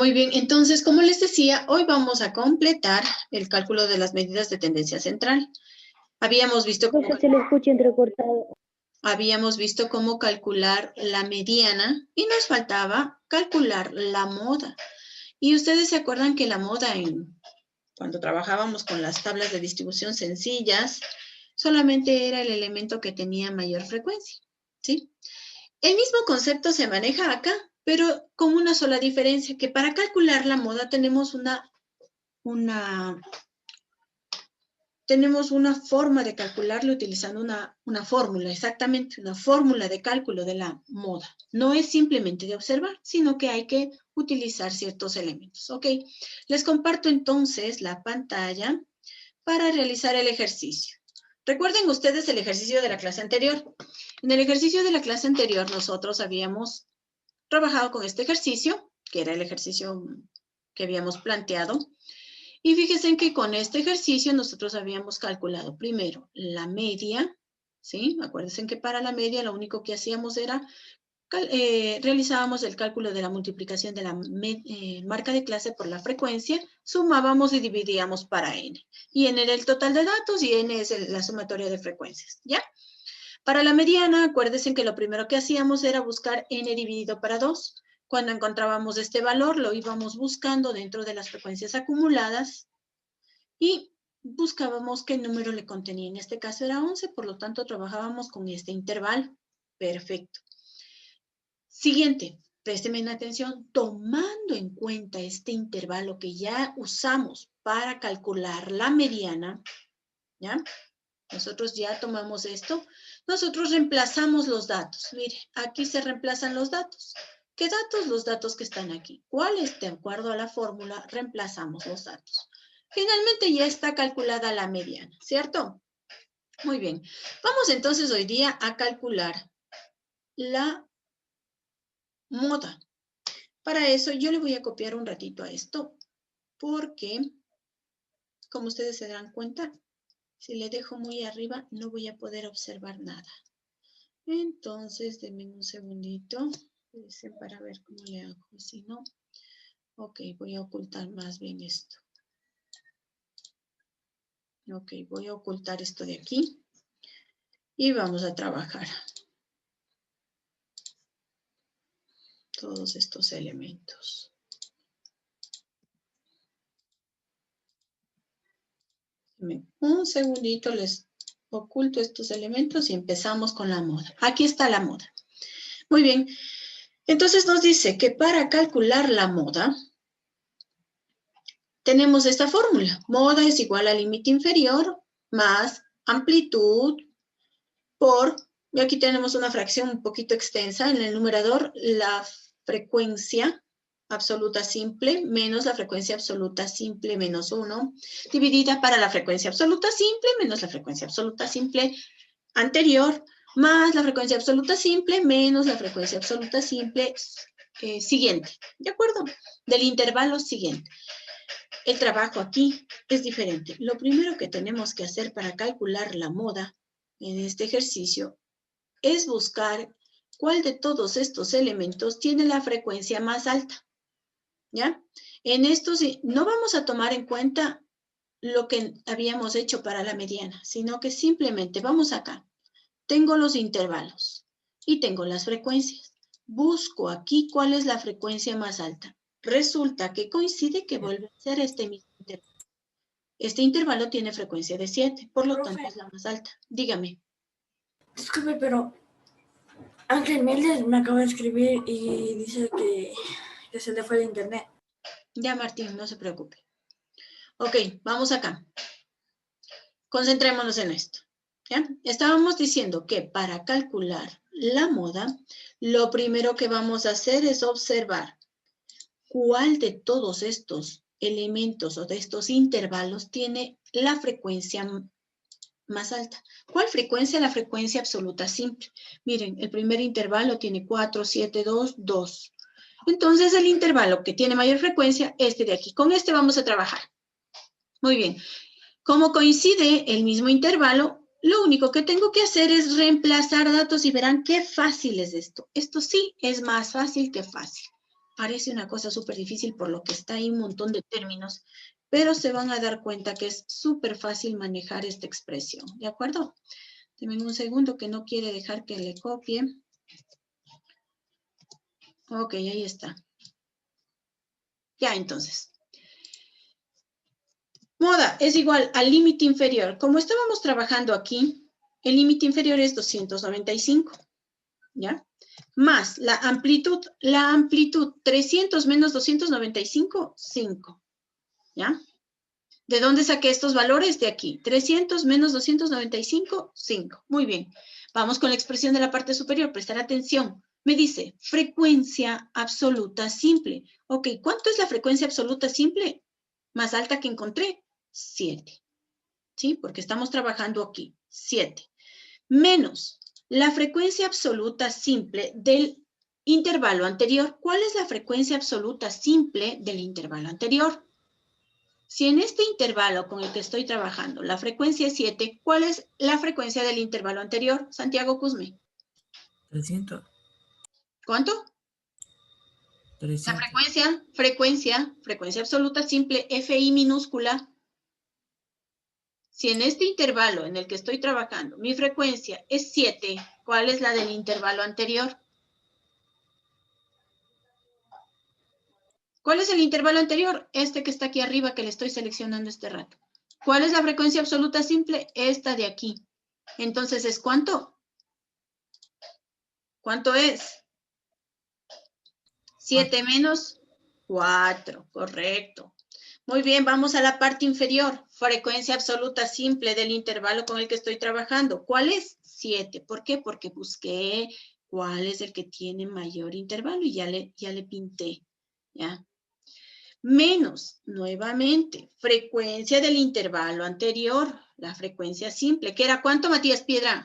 Muy bien, entonces, como les decía, hoy vamos a completar el cálculo de las medidas de tendencia central. Habíamos visto cómo calcular la mediana y nos faltaba calcular la moda. Y ustedes se acuerdan que la moda, cuando trabajábamos con las tablas de distribución sencillas, solamente era el elemento que tenía mayor frecuencia, ¿sí? El mismo concepto se maneja acá, pero con una sola diferencia, que para calcular la moda tenemos una forma de calcularlo utilizando una fórmula, exactamente, una fórmula de cálculo de la moda. No es simplemente de observar, sino que hay que utilizar ciertos elementos. Ok, les comparto entonces la pantalla para realizar el ejercicio. Recuerden ustedes el ejercicio de la clase anterior. En el ejercicio de la clase anterior nosotros habíamos trabajado con este ejercicio, que era el ejercicio que habíamos planteado. Y fíjense que con este ejercicio nosotros habíamos calculado primero la media, ¿sí? Acuérdense que para la media lo único que hacíamos era, realizábamos el cálculo de la multiplicación de la marca de clase por la frecuencia, sumábamos y dividíamos para n. Y n era el total de datos y n es la sumatoria de frecuencias, ¿ya? Para la mediana, acuérdense que lo primero que hacíamos era buscar n dividido para 2. Cuando encontrábamos este valor, lo íbamos buscando dentro de las frecuencias acumuladas y buscábamos qué número le contenía. En este caso era 11, por lo tanto trabajábamos con este intervalo. Perfecto. Siguiente, présteme atención, tomando en cuenta este intervalo que ya usamos para calcular la mediana, ¿ya? Nosotros ya tomamos esto. Nosotros reemplazamos los datos. Mire, aquí se reemplazan los datos. ¿Qué datos? Los datos que están aquí. ¿Cuáles? De acuerdo a la fórmula, reemplazamos los datos. Finalmente ya está calculada la mediana, ¿cierto? Muy bien. Vamos entonces hoy día a calcular la moda. Para eso yo le voy a copiar un ratito a esto, porque, como ustedes se darán cuenta, si le dejo muy arriba no voy a poder observar nada. Entonces, denme un segundito para ver cómo le hago. Si no, ok, voy a ocultar más bien esto. Ok, voy a ocultar esto de aquí y vamos a trabajar todos estos elementos. Un segundito, les oculto estos elementos y empezamos con la moda. Aquí está la moda. Muy bien. Entonces nos dice que para calcular la moda, tenemos esta fórmula. Moda es igual al límite inferior más amplitud por, y aquí tenemos una fracción un poquito extensa en el numerador, la frecuencia absoluta simple menos la frecuencia absoluta simple menos 1, dividida para la frecuencia absoluta simple menos la frecuencia absoluta simple anterior, más la frecuencia absoluta simple menos la frecuencia absoluta simple siguiente, ¿de acuerdo? Del intervalo siguiente. El trabajo aquí es diferente. Lo primero que tenemos que hacer para calcular la moda en este ejercicio es buscar cuál de todos estos elementos tiene la frecuencia más alta, ¿ya? En esto sí, no vamos a tomar en cuenta lo que habíamos hecho para la mediana, sino que simplemente vamos acá. Tengo los intervalos y tengo las frecuencias. Busco aquí cuál es la frecuencia más alta. Resulta que coincide que vuelve a ser este mismo intervalo. Este intervalo tiene frecuencia de 7, por lo tanto es la más alta. Dígame. Disculpe, pero Ángel Méndez me acaba de escribir y dice que se le fue el internet. Ya, Martín, no se preocupe. Ok, vamos acá. Concentrémonos en esto. ¿Ya? Estábamos diciendo que para calcular la moda, lo primero que vamos a hacer es observar cuál de todos estos elementos o de estos intervalos tiene la frecuencia más alta. ¿Cuál frecuencia? La frecuencia absoluta simple. Miren, el primer intervalo tiene 4, 7, 2, 2. Entonces, el intervalo que tiene mayor frecuencia, este de aquí. Con este vamos a trabajar. Muy bien. Como coincide el mismo intervalo, lo único que tengo que hacer es reemplazar datos y verán qué fácil es esto. Esto sí es más fácil que fácil. parece una cosa súper difícil por lo que está ahí un montón de términos, pero se van a dar cuenta que es súper fácil manejar esta expresión, ¿de acuerdo? Denme un segundo que no quiere dejar que le copie. Ok, ahí está. Ya, entonces. Moda es igual al límite inferior. Como estábamos trabajando aquí, el límite inferior es 295, ¿ya? Más la amplitud 300 menos 295, 5, ¿ya? ¿De dónde saqué estos valores? De aquí. 300 menos 295, 5. Muy bien. Vamos con la expresión de la parte superior. Prestar atención. Me dice, frecuencia absoluta simple. Ok, ¿cuánto es la frecuencia absoluta simple? Más alta que encontré. 7. ¿Sí? Porque estamos trabajando aquí. 7. Menos la frecuencia absoluta simple del intervalo anterior. ¿Cuál es la frecuencia absoluta simple del intervalo anterior? Si en este intervalo con el que estoy trabajando la frecuencia es 7, ¿cuál es la frecuencia del intervalo anterior? Santiago Cusme. 300. ¿Cuánto? 300. La frecuencia absoluta simple, FI minúscula. Si en este intervalo en el que estoy trabajando mi frecuencia es 7, ¿cuál es la del intervalo anterior? ¿Cuál es el intervalo anterior? Este que está aquí arriba que le estoy seleccionando este rato. ¿Cuál es la frecuencia absoluta simple? Esta de aquí. Entonces, ¿es cuánto? ¿Cuánto es? 7 menos 4, correcto. Muy bien, vamos a la parte inferior. Frecuencia absoluta simple del intervalo con el que estoy trabajando. ¿Cuál es? 7. ¿Por qué? Porque busqué cuál es el que tiene mayor intervalo y ya le pinté. ¿Ya? Menos, nuevamente, frecuencia del intervalo anterior, la frecuencia simple. ¿Qué era cuánto, Matías Piedra?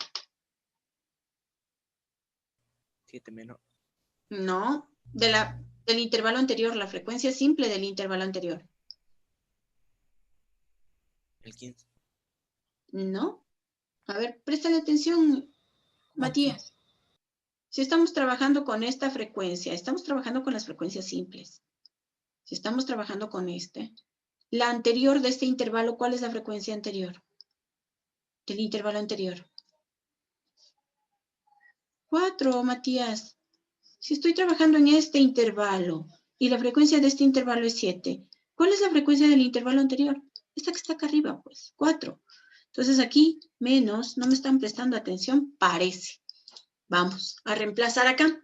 7 menos. No, del intervalo anterior, la frecuencia simple del intervalo anterior. El 15. No. A ver, préstale atención, Matías. Si estamos trabajando con esta frecuencia, estamos trabajando con las frecuencias simples. Si estamos trabajando con la anterior de este intervalo, ¿cuál es la frecuencia anterior? Del intervalo anterior. 4, Matías. Si estoy trabajando en este intervalo y la frecuencia de este intervalo es 7, ¿cuál es la frecuencia del intervalo anterior? Esta que está acá arriba, pues, 4. Entonces aquí, menos, no me están prestando atención, parece. Vamos a reemplazar acá.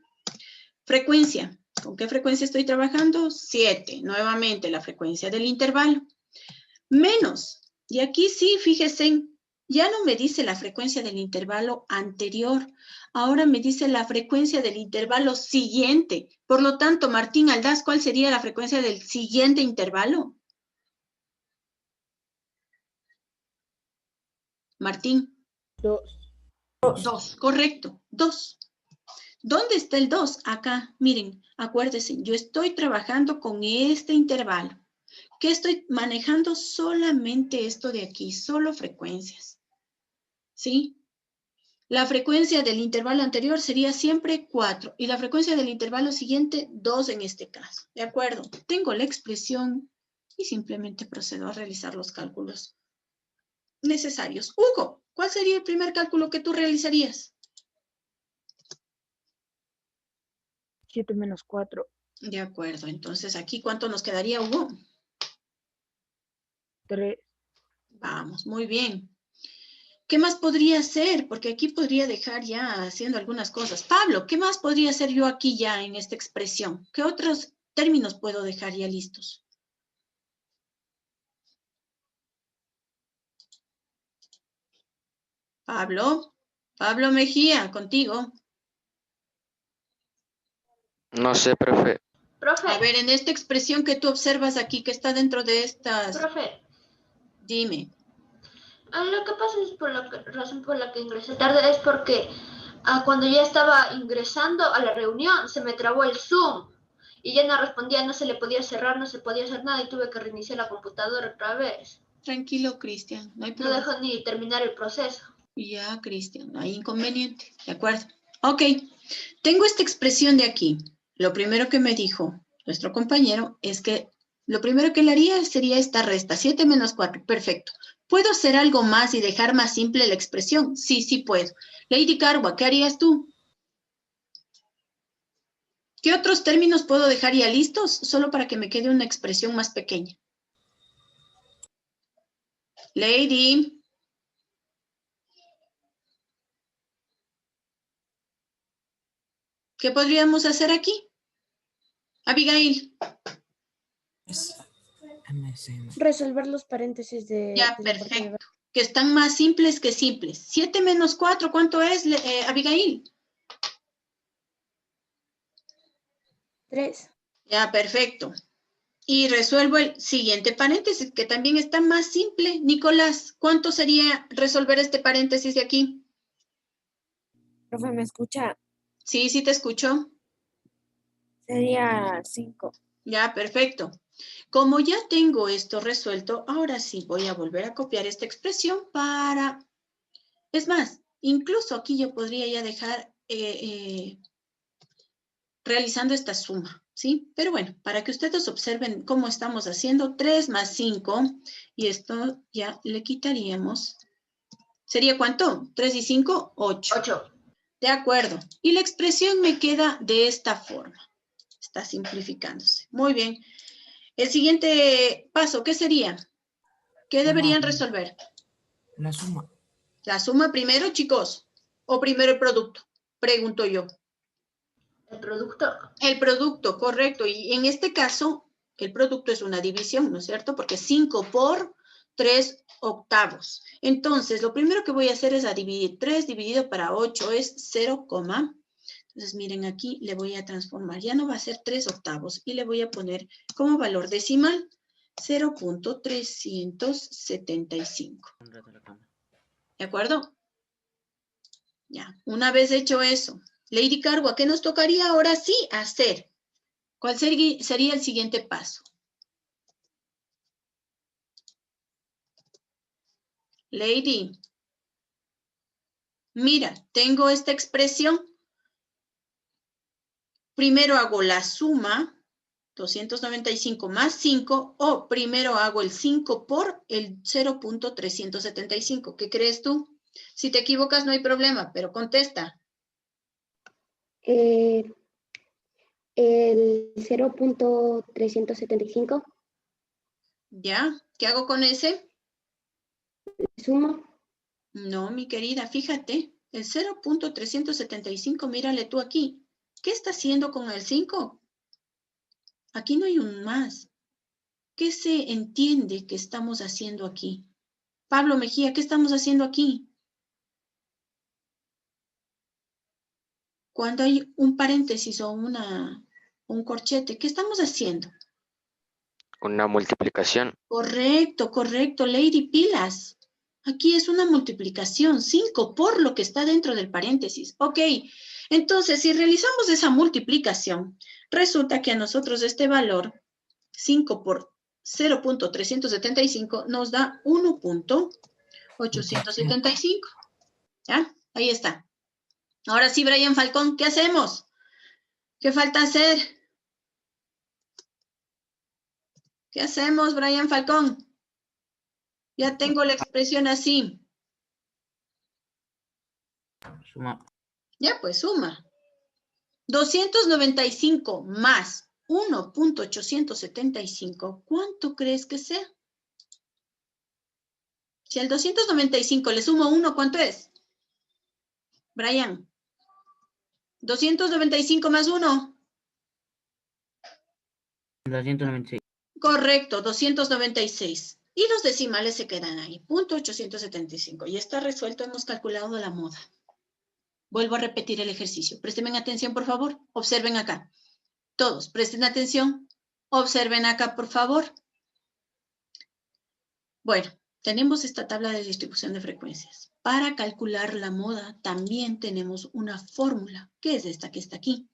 Frecuencia. ¿Con qué frecuencia estoy trabajando? 7. Nuevamente, la frecuencia del intervalo. Menos. Y aquí sí, fíjense, ya no me dice la frecuencia del intervalo anterior. Ahora me dice la frecuencia del intervalo siguiente. Por lo tanto, Martín Aldaz, ¿cuál sería la frecuencia del siguiente intervalo? Martín. 2. 2, correcto. 2. ¿Dónde está el 2? Acá, miren, acuérdense, yo estoy trabajando con este intervalo. ¿Qué estoy manejando? Solamente esto de aquí, solo frecuencias. ¿Sí? La frecuencia del intervalo anterior sería siempre 4 y la frecuencia del intervalo siguiente 2 en este caso. ¿De acuerdo? Tengo la expresión y simplemente procedo a realizar los cálculos necesarios. Hugo, ¿cuál sería el primer cálculo que tú realizarías? 7 menos 4. De acuerdo, entonces aquí ¿cuánto nos quedaría, Hugo? 3. Vamos, muy bien. ¿Qué más podría hacer? Porque aquí podría dejar ya haciendo algunas cosas. Pablo, ¿qué más podría hacer yo aquí ya en esta expresión? ¿Qué otros términos puedo dejar ya listos? Pablo Mejía, contigo. No sé, profe. A ver, en esta expresión que tú observas aquí, que está dentro de estas... Profe, Dime. lo que pasa es por la razón por la que ingresé tarde es porque cuando ya estaba ingresando a la reunión se me trabó el Zoom y ya no respondía, no se le podía cerrar, no se podía hacer nada y tuve que reiniciar la computadora otra vez. Tranquilo, Cristian, no hay No problema. dejó ni terminar el proceso. Ya, Cristian, no hay inconveniente, ¿de acuerdo? Ok, tengo esta expresión de aquí. Lo primero que me dijo, nuestro compañero, es que lo primero que le haría sería esta resta, 7 menos 4, perfecto. ¿Puedo hacer algo más y dejar más simple la expresión? Sí, sí puedo. Lady Carwa, ¿qué harías tú? ¿Qué otros términos puedo dejar ya listos? Solo para que me quede una expresión más pequeña. Lady. ¿Qué podríamos hacer aquí? Abigail. Resolver los paréntesis Ya, de la parte de perfecto. abajo. Que están más simples que simples. 7 menos 4, ¿cuánto es, Abigail? 3. Ya, perfecto. Y resuelvo el siguiente paréntesis, que también está más simple. Nicolás, ¿cuánto sería resolver este paréntesis de aquí? Profe, ¿me escucha? Sí, sí te escucho. Sería 5. Ya, perfecto. Como ya tengo esto resuelto, ahora sí voy a volver a copiar esta expresión para... Es más, incluso aquí yo podría ya dejar realizando esta suma, ¿sí? Pero bueno, para que ustedes observen cómo estamos haciendo, 3 más 5, y esto ya le quitaríamos. ¿Sería cuánto? 3 y 5, 8. 8. De acuerdo. Y la expresión me queda de esta forma. Está simplificándose. Muy bien. El siguiente paso, ¿qué sería? ¿Qué deberían resolver? La suma. ¿La suma primero, chicos? ¿O primero el producto? Pregunto yo. El producto. El producto, correcto. Y en este caso, el producto es una división, ¿no es cierto? Porque 5 por 3 octavos. Entonces, lo primero que voy a hacer es a dividir. 3 dividido para 8 es 0, entonces, miren aquí, le voy a transformar. Ya no va a ser 3 octavos y le voy a poner como valor decimal 0.375. ¿De acuerdo? Ya, una vez hecho eso, Lady Carwa, ¿qué nos tocaría ahora sí hacer? ¿Cuál sería el siguiente paso? Lady, mira, tengo esta expresión. Primero hago la suma, 295 más 5, o primero hago el 5 por el 0.375. ¿Qué crees tú? Si te equivocas no hay problema, pero contesta. El 0.375. ¿Ya? ¿Qué hago con ese? Sumo. No, mi querida, fíjate. El 0.375, mírale tú aquí. ¿Qué está haciendo con el 5? Aquí no hay un más. ¿Qué se entiende que estamos haciendo aquí? Pablo Mejía, ¿qué estamos haciendo aquí? Cuando hay un paréntesis o un corchete, ¿qué estamos haciendo? Una multiplicación. Correcto, correcto, Lady Pilas. Aquí es una multiplicación, 5 por lo que está dentro del paréntesis. Ok, entonces si realizamos esa multiplicación, resulta que a nosotros este valor, 5 por 0.375, nos da 1.875. ¿Ya? Ahí está. Ahora sí, Brian Falcón, ¿qué hacemos? ¿Qué falta hacer? ¿Qué hacemos, Brian Falcón? Ya tengo la expresión así. Suma. Ya, pues suma. 295 más 1.875, ¿cuánto crees que sea? Si al 295 le sumo 1, ¿cuánto es? Brian. 295 más 1. 296. Correcto, 296. Y los decimales se quedan ahí, 0.875. Y está resuelto, hemos calculado la moda. Vuelvo a repetir el ejercicio. Presten atención, por favor. Observen acá. Todos, presten atención. Observen acá, por favor. Bueno, tenemos esta tabla de distribución de frecuencias. Para calcular la moda también tenemos una fórmula, que es esta que está aquí.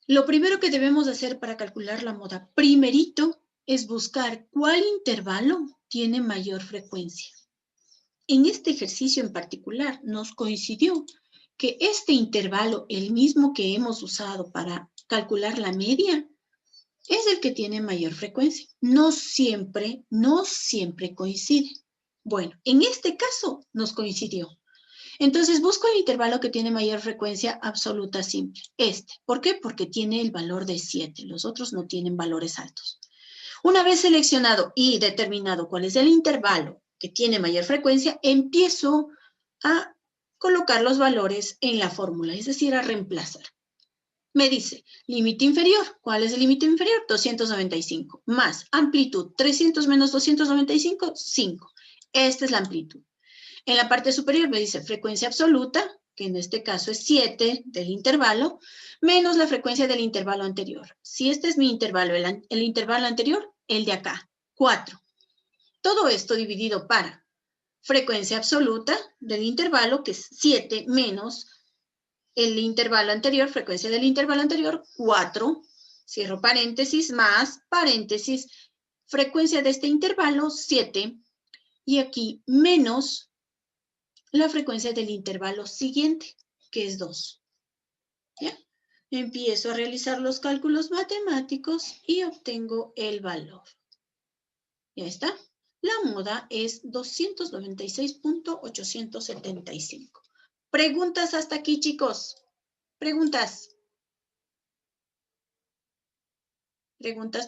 Lo primero que debemos hacer para calcular la moda, primerito, es buscar cuál intervalo tiene mayor frecuencia. En este ejercicio en particular nos coincidió que este intervalo, el mismo que hemos usado para calcular la media, es el que tiene mayor frecuencia. No siempre coincide. Bueno, en este caso nos coincidió. Entonces busco el intervalo que tiene mayor frecuencia absoluta simple. Este. ¿Por qué? Porque tiene el valor de 7. Los otros no tienen valores altos. Una vez seleccionado y determinado cuál es el intervalo que tiene mayor frecuencia, empiezo a colocar los valores en la fórmula, es decir, a reemplazar. Me dice, límite inferior. ¿Cuál es el límite inferior? 295. Más amplitud, 300 menos 295, 5. Esta es la amplitud. En la parte superior me dice frecuencia absoluta, que en este caso es 7 del intervalo, menos la frecuencia del intervalo anterior. Si este es mi intervalo, el intervalo anterior, el de acá, 4. Todo esto dividido para frecuencia absoluta del intervalo, que es 7 menos el intervalo anterior, frecuencia del intervalo anterior, 4, cierro paréntesis, más paréntesis, frecuencia de este intervalo, 7, y aquí menos la frecuencia del intervalo siguiente, que es 2. ¿Ya? Empiezo a realizar los cálculos matemáticos y obtengo el valor. Ya está. La moda es 296.875. ¿Preguntas hasta aquí, chicos? ¿Preguntas? ¿Preguntas?